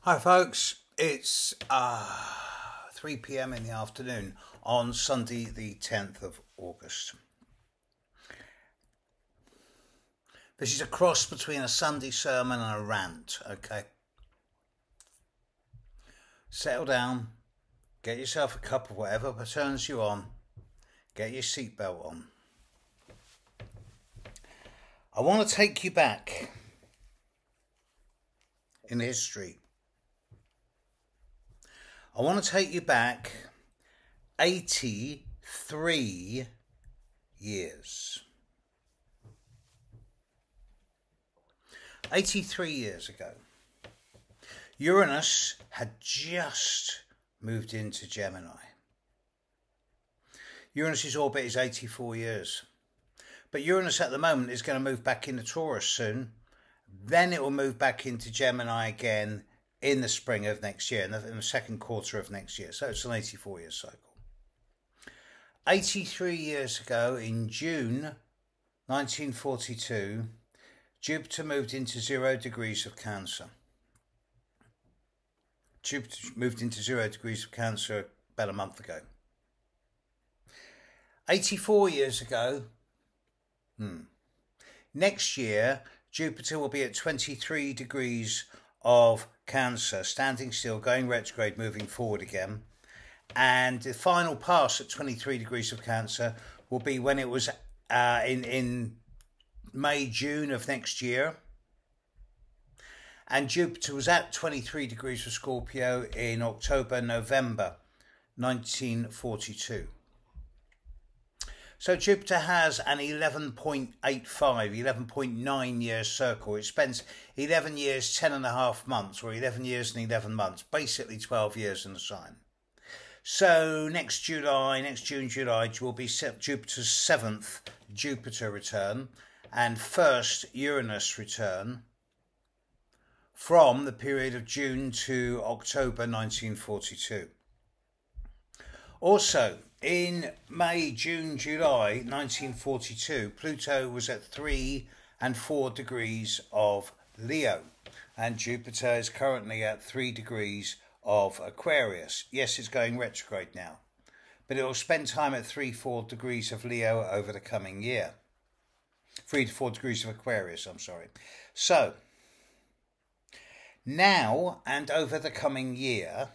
Hi folks, it's 3 p.m. in the afternoon on Sunday the 10th of August. This is a cross between a Sunday sermon and a rant, okay? Settle down, get yourself a cup of whatever turns you on, get your seatbelt on. I want to take you back in history. I want to take you back 83 years. 83 years ago, Uranus had just moved into Gemini. Uranus's orbit is 84 years. But Uranus at the moment is going to move back into Taurus soon. Then it will move back into Gemini again in the spring of next year, in the second quarter of next year. So it's an 84-year cycle. 83 years ago, in June 1942, Jupiter moved into 0 degrees of Cancer. Jupiter moved into 0 degrees of Cancer about a month ago. 84 years ago, next year, Jupiter will be at 23 degrees of Cancer, standing still, going retrograde, moving forward again. And the final pass at 23 degrees of Cancer will be when it was in May, June of next year. And Jupiter was at 23 degrees of Scorpio in October, November 1942. So Jupiter has an 11.9 year circle. It spends 11 years, 10 and a half months, or 11 years and 11 months, basically 12 years in the sign. So next June, July, will be Jupiter's 7th Jupiter return and first Uranus return from the period of June to October 1942. Also, in May, June, July 1942, Pluto was at 3 and 4 degrees of Leo, and Jupiter is currently at 3 degrees of Aquarius. Yes, it's going retrograde now, but it will spend time at 3-4 degrees of Leo over the coming year. 3 to 4 degrees of Aquarius, I'm sorry. So, now and over the coming year,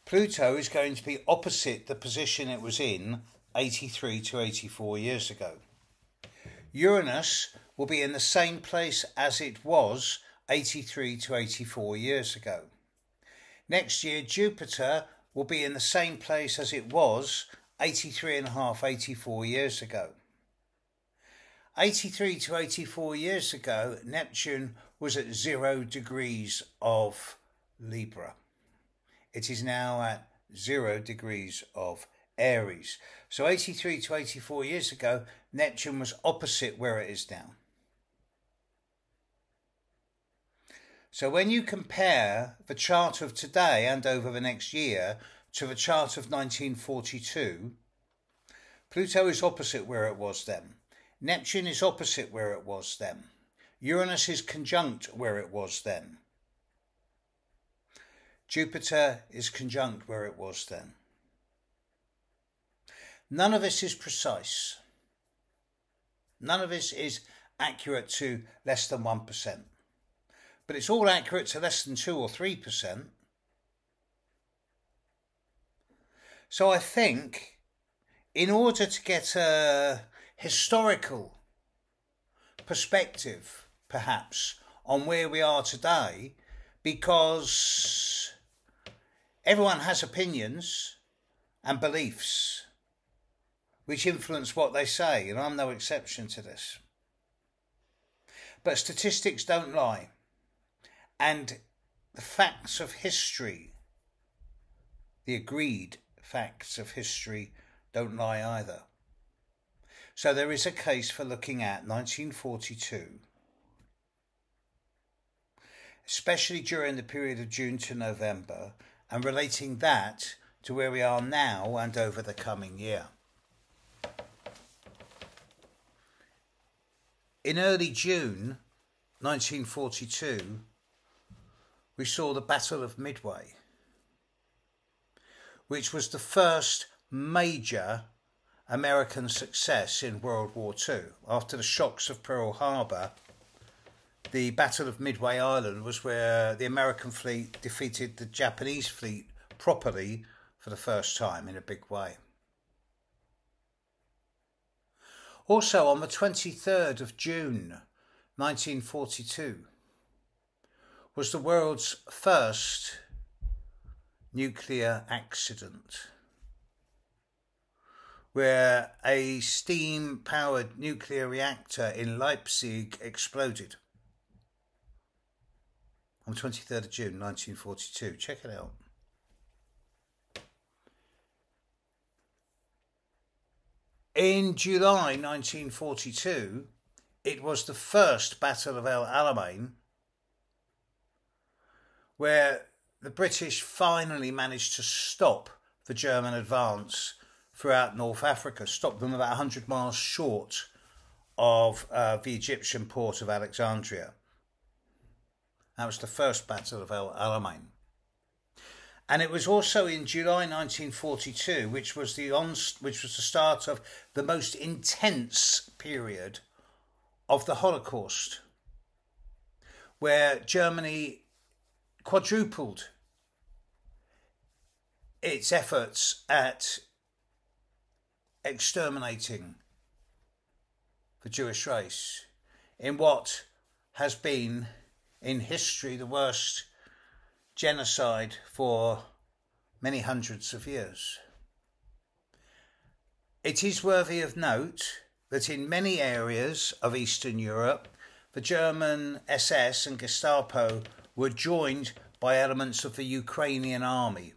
Pluto is going to be opposite the position it was in 83 to 84 years ago. Uranus will be in the same place as it was 83 to 84 years ago. Next year, Jupiter will be in the same place as it was 83 and a half, 84 years ago. 83 to 84 years ago, Neptune was at 0 degrees of Libra. It is now at 0 degrees of Aries. So 83 to 84 years ago, Neptune was opposite where it is now. So when you compare the chart of today and over the next year to the chart of 1942, Pluto is opposite where it was then. Neptune is opposite where it was then. Uranus is conjunct where it was then. Jupiter is conjunct where it was then. None of this is precise. None of this is accurate to less than 1%. But it's all accurate to less than 2 or 3%. So I think in order to get a historical perspective, perhaps, on where we are today, because everyone has opinions and beliefs which influence what they say, and I'm no exception to this. But statistics don't lie, and the facts of history, the agreed facts of history, don't lie either. So there is a case for looking at 1942, especially during the period of June to November, and relating that to where we are now and over the coming year. In early June 1942, we saw the Battle of Midway, which was the first major American success in World War II. After the shocks of Pearl Harbor, the Battle of Midway Island was where the American fleet defeated the Japanese fleet properly for the first time in a big way. Also, on the 23rd of June 1942 was the world's first nuclear accident, where a steam-powered nuclear reactor in Leipzig exploded on the 23rd of June 1942. Check it out. In July 1942, it was the first Battle of El Alamein, where the British finally managed to stop the German advance throughout North Africa, stopped them about 100 miles short of the Egyptian port of Alexandria. That was the first Battle of El Alamein. And it was also in July 1942, which was the start of the most intense period of the Holocaust, where Germany quadrupled its efforts at exterminating the Jewish race in what has been in history the worst genocide for many hundreds of years. It is worthy of note that in many areas of Eastern Europe, the German SS and Gestapo were joined by elements of the Ukrainian army.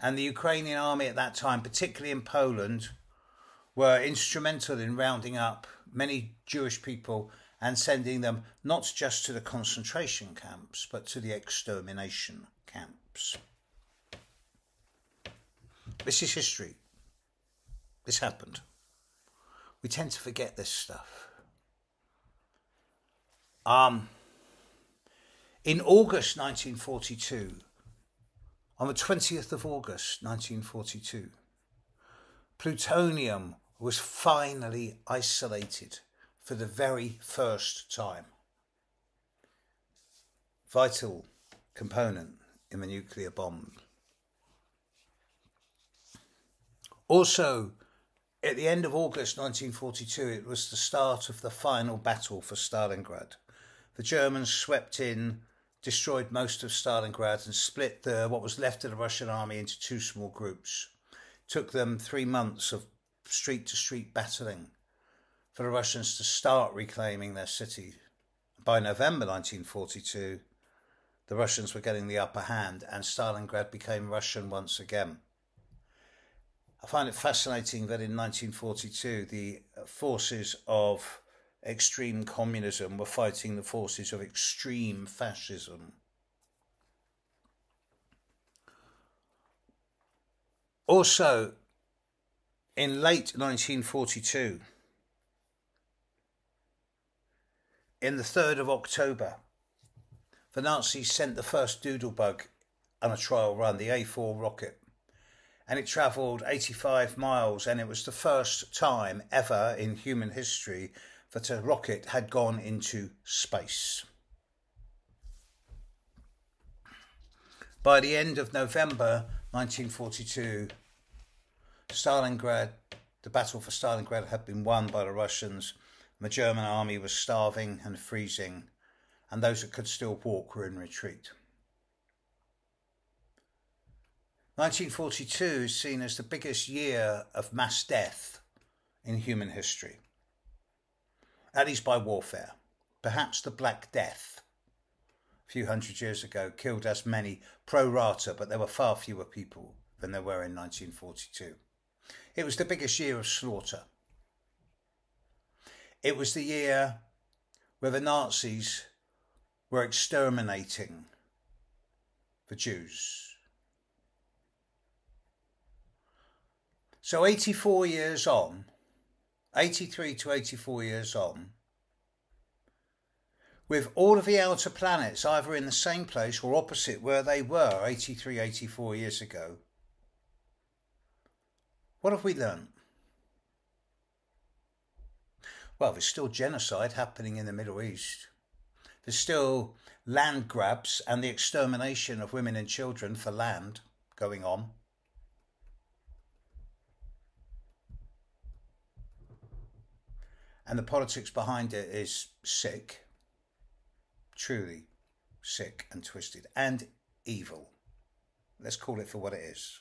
And the Ukrainian army at that time, particularly in Poland, were instrumental in rounding up many Jewish people and sending them not just to the concentration camps, but to the extermination camps. This is history. This happened. We tend to forget this stuff. In August 1942, on the 20th of August 1942, plutonium was finally isolated for the very first time. Vital component in the nuclear bomb. Also, at the end of August 1942, it was the start of the final battle for Stalingrad. The Germans swept in, destroyed most of Stalingrad and split what was left of the Russian army into two small groups. It took them 3 months of street-to-street battling for the Russians to start reclaiming their city. By November 1942, the Russians were getting the upper hand and Stalingrad became Russian once again. I find it fascinating that in 1942, the forces of extreme communism were fighting the forces of extreme fascism. Also, in late 1942, in the 3rd of October, the Nazis sent the first Doodlebug on a trial run, the A4 rocket, and it travelled 85 miles, and it was the first time ever in human history that a rocket had gone into space. By the end of November 1942, Stalingrad, the battle for Stalingrad had been won by the Russians. The German army was starving and freezing, and those that could still walk were in retreat. 1942 is seen as the biggest year of mass death in human history, at least by warfare. Perhaps the Black Death, a few hundred years ago, killed as many pro rata, but there were far fewer people than there were in 1942. It was the biggest year of slaughter. It was the year where the Nazis were exterminating the Jews. So 84 years on, 83 to 84 years on, with all of the outer planets either in the same place or opposite where they were 83, 84 years ago. What have we learned? Well, there's still genocide happening in the Middle East. There's still land grabs and the extermination of women and children for land going on. And the politics behind it is sick, truly sick and twisted and evil. Let's call it for what it is.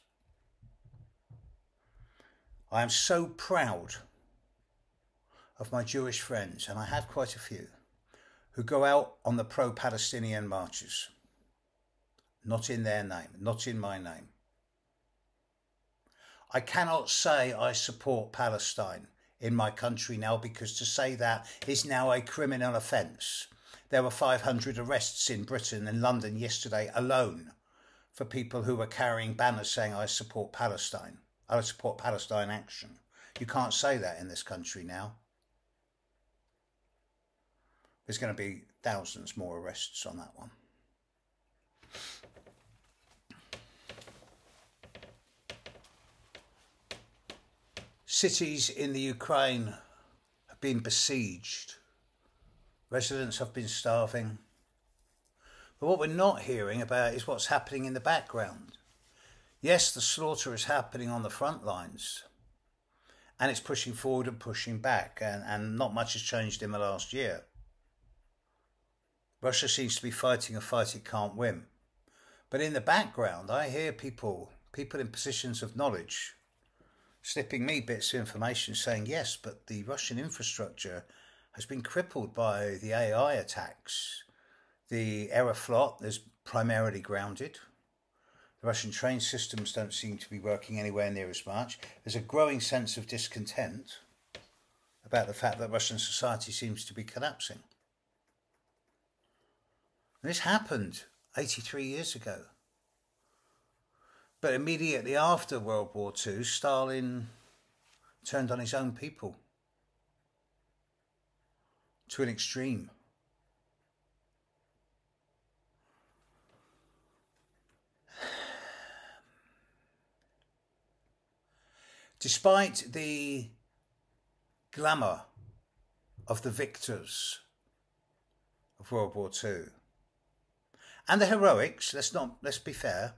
I am so proud of my Jewish friends, and I have quite a few, who go out on the pro-Palestinian marches. Not in their name, not in my name. I cannot say I support Palestine in my country now, because to say that is now a criminal offence. There were 500 arrests in Britain and London yesterday alone for people who were carrying banners saying I support Palestine. I support Palestine action. You can't say that in this country now. There's going to be thousands more arrests on that one. Cities in the Ukraine have been besieged. Residents have been starving. But what we're not hearing about is what's happening in the background. Yes, the slaughter is happening on the front lines, and it's pushing forward and pushing back, and not much has changed in the last year. Russia seems to be fighting a fight it can't win. But in the background, I hear people in positions of knowledge slipping me bits of information saying, yes, but the Russian infrastructure has been crippled by the AI attacks. The Aeroflot is primarily grounded. The Russian train systems don't seem to be working anywhere near as much. There's a growing sense of discontent about the fact that Russian society seems to be collapsing. And this happened 83 years ago. But immediately after World War II, Stalin turned on his own people to an extreme. Despite the glamour of the victors of World War II and the heroics, let's be fair,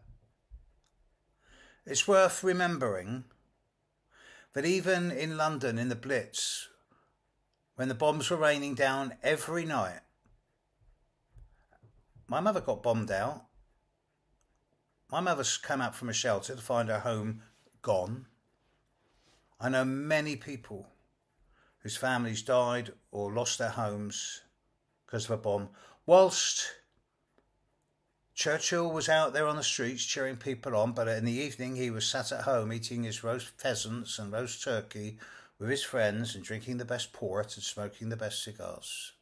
it's worth remembering that even in London in the Blitz, when the bombs were raining down every night, my mother got bombed out. My mother came out from a shelter to find her home gone. I know many people whose families died or lost their homes because of a bomb, whilst Churchill was out there on the streets cheering people on, but in the evening he was sat at home eating his roast pheasants and roast turkey with his friends and drinking the best port and smoking the best cigars.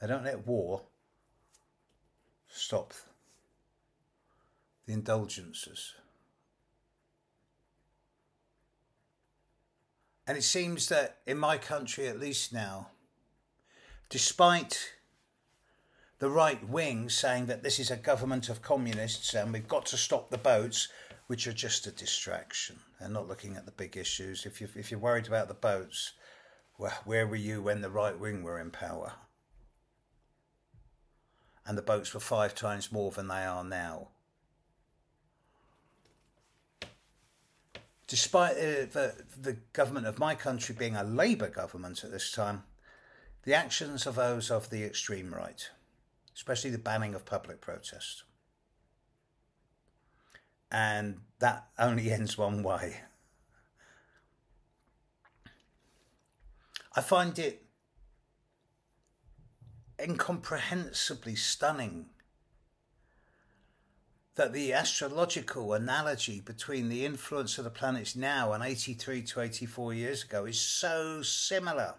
They don't let war stop the indulgences. And it seems that in my country, at least now, despite the right wing saying that this is a government of communists and we've got to stop the boats, which are just a distraction. They're not looking at the big issues. If you're worried about the boats, well, where were you when the right wing were in power? And the boats were 5 times more than they are now. Despite the government of my country being a Labour government at this time, the actions are those of the extreme right, especially the banning of public protest. And that only ends one way. I find it incomprehensibly stunning that the astrological analogy between the influence of the planets now and 83 to 84 years ago is so similar.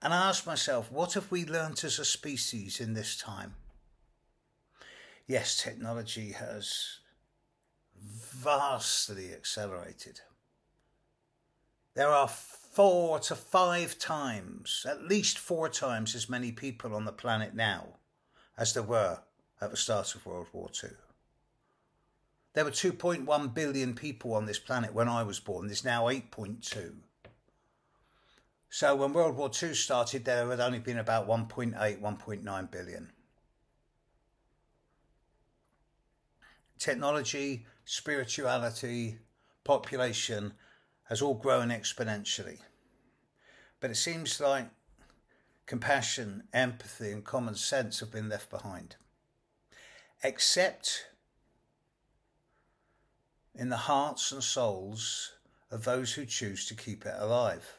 And I ask myself, what have we learnt as a species in this time? Yes, technology has vastly accelerated. There are 4 to 5 times, at least 4 times as many people on the planet now as there were at the start of World War II. There were 2.1 billion people on this planet when I was born. There's now 8.2. So when World War II started, there had only been about 1.8, 1.9 billion. Technology, spirituality, population has all grown exponentially. But it seems like compassion, empathy and common sense have been left behind. Except in the hearts and souls of those who choose to keep it alive.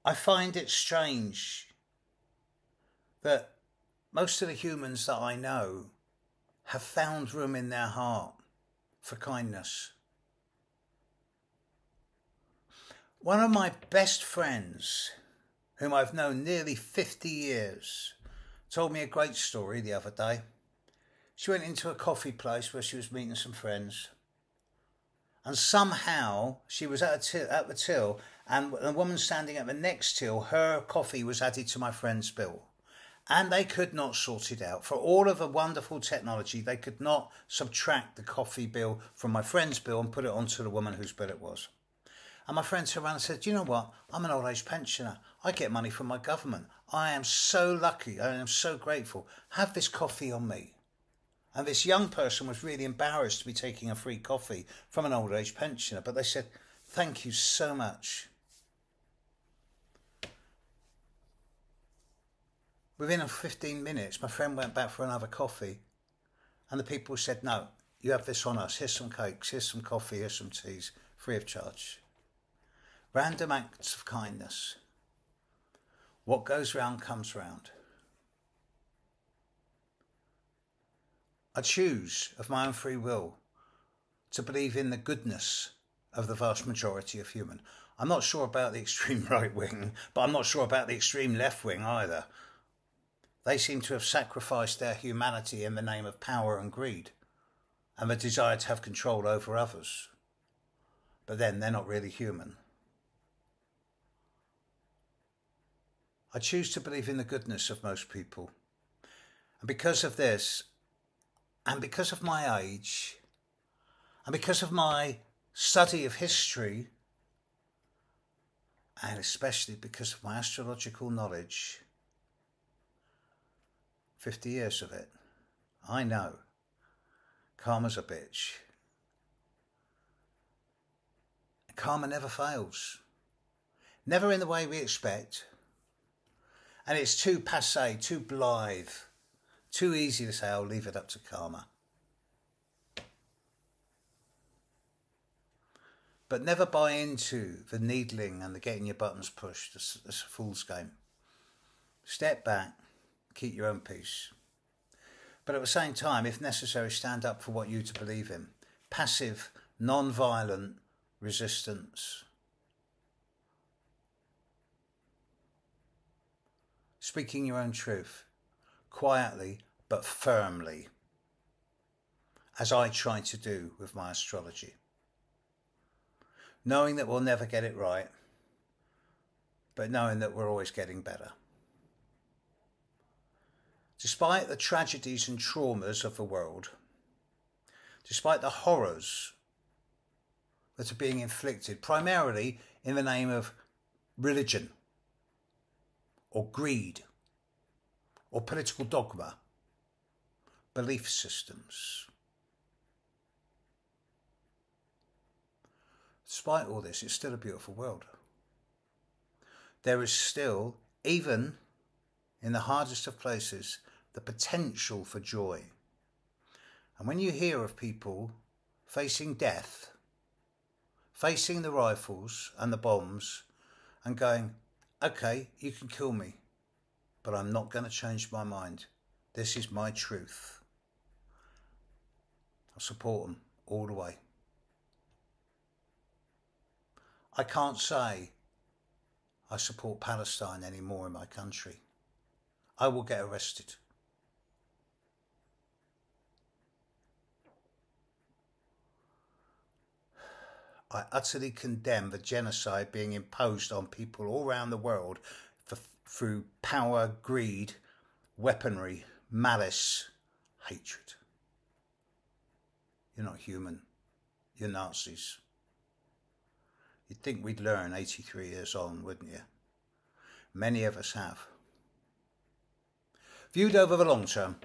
I find it strange that most of the humans that I know have found room in their heart for kindness. One of my best friends, whom I've known nearly 50 years, told me a great story the other day. She went into a coffee place where she was meeting some friends, and somehow she was at the till, and the woman standing at the next till, her coffee was added to my friend's bill. And they could not sort it out. For all of the wonderful technology, they could not subtract the coffee bill from my friend's bill and put it onto the woman whose bill it was. And my friend turned around and said, "Do you know what? I'm an old age pensioner. I get money from my government. I am so lucky. I am so grateful. Have this coffee on me." And this young person was really embarrassed to be taking a free coffee from an old age pensioner. But they said, "Thank you so much." Within 15 minutes, my friend went back for another coffee, and the people said, "No, you have this on us. Here's some cakes, here's some coffee, here's some teas, free of charge." Random acts of kindness. What goes round comes round. I choose, of my own free will, to believe in the goodness of the vast majority of human. I'm not sure about the extreme right wing, but I'm not sure about the extreme left wing either. They seem to have sacrificed their humanity in the name of power and greed and the desire to have control over others. But then they're not really human. I choose to believe in the goodness of most people. And because of this, and because of my age, and because of my study of history, and especially because of my astrological knowledge, 50 years of it, I know karma's a bitch. Karma never fails. Never in the way we expect. And it's too passé, too blithe, too easy to say, "I'll leave it up to karma." But never buy into the needling and the getting your buttons pushed. It's a fool's game. Step back. Keep your own peace. But at the same time, if necessary, stand up for what you to believe in. Passive, non-violent resistance. Speaking your own truth, quietly but firmly, as I try to do with my astrology. Knowing that we'll never get it right, but knowing that we're always getting better. Despite the tragedies and traumas of the world, despite the horrors that are being inflicted primarily in the name of religion or greed or political dogma, belief systems. Despite all this, it's still a beautiful world. There is still, even in the hardest of places, the potential for joy. And when you hear of people facing death, facing the rifles and the bombs and going, "Okay, you can kill me, but I'm not going to change my mind. This is my truth." I'll support them all the way. I can't say I support Palestine anymore in my country. I will get arrested. I utterly condemn the genocide being imposed on people all around the world through power, greed, weaponry, malice, hatred. You're not human. You're Nazis. You'd think we'd learn 83 years on, wouldn't you? Many of us have. Viewed over the long term,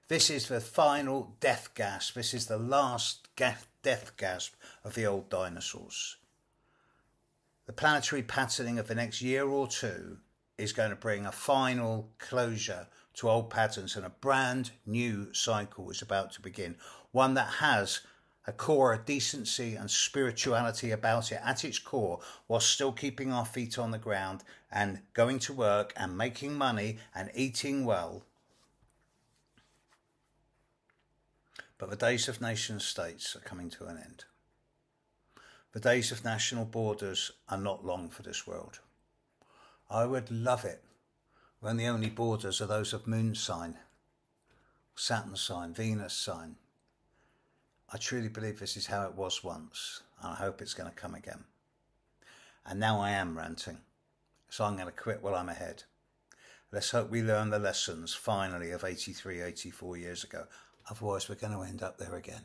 this is the final death gasp. This is the last death gasp of the old dinosaurs. The planetary patterning of the next year or two is going to bring a final closure to old patterns, and a brand new cycle is about to begin. One that has a core of decency and spirituality about it at its core, while still keeping our feet on the ground and going to work and making money and eating well. But the days of nation states are coming to an end. The days of national borders are not long for this world. I would love it when the only borders are those of Moon sign, Saturn sign, Venus sign. I truly believe this is how it was once, and I hope it's going to come again. And now I am ranting, so I'm going to quit while I'm ahead. Let's hope we learn the lessons, finally, of 83, 84 years ago. Otherwise, we're going to end up there again.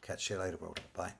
Catch you later, world. Bye.